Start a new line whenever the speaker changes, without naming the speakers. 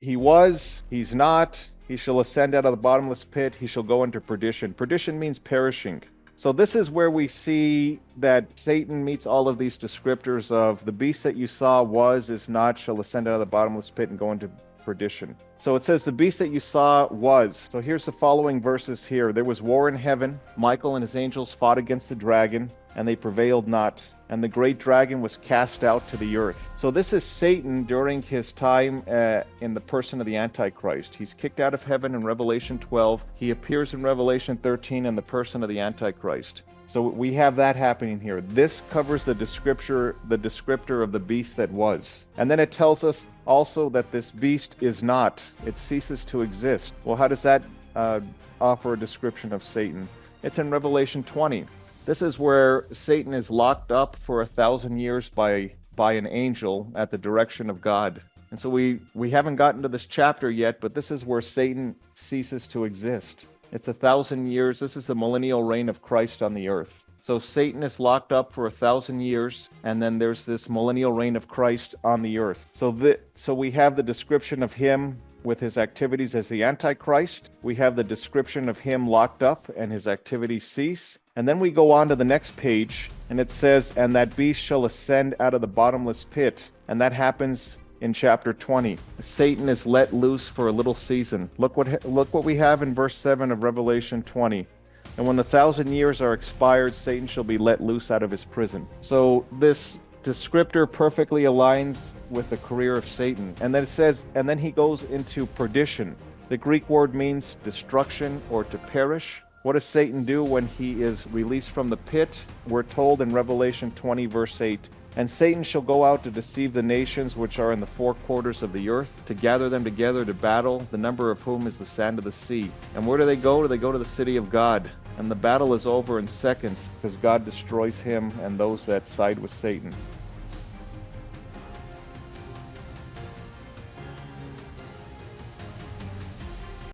he was, he's not, he shall ascend out of the bottomless pit, he shall go into perdition. Perdition means perishing. So this is where we see that Satan meets all of these descriptors of the beast that you saw was, is not, shall ascend out of the bottomless pit and go into perdition. So it says the beast that you saw was. So here's the following verses here. There was war in heaven. Michael and his angels fought against the dragon, and they prevailed not. And the great dragon was cast out to the earth. So this is Satan during his time in the person of the Antichrist. He's kicked out of heaven in Revelation 12. He appears in Revelation 13 in the person of the Antichrist. So we have that happening here. This covers the descriptor of the beast that was. And then it tells us also that this beast is not. It ceases to exist. Well, how does that offer a description of Satan? It's in Revelation 20. This is where Satan is locked up for 1,000 years by an angel at the direction of God. And so we haven't gotten to this chapter yet, but this is where Satan ceases to exist. It's 1,000 years. This is the millennial reign of Christ on the earth. So Satan is locked up for 1,000 years, and then there's this millennial reign of Christ on the earth. So we have the description of him with his activities as the Antichrist. We have the description of him locked up and his activities cease. And then we go on to the next page, and it says, and that beast shall ascend out of the bottomless pit. And that happens in chapter 20. Satan is let loose for a little season. Look what we have in verse 7 of Revelation 20. And when the 1,000 years are expired, Satan shall be let loose out of his prison. So this descriptor perfectly aligns with the career of Satan. And then it says, and then he goes into perdition. The Greek word means destruction or to perish. What does Satan do when he is released from the pit? We're told in Revelation 20, verse 8, and Satan shall go out to deceive the nations which are in the four quarters of the earth, to gather them together to battle, the number of whom is the sand of the sea. And where do they go? They go to the city of God. And the battle is over in seconds, because God destroys him and those that side with Satan.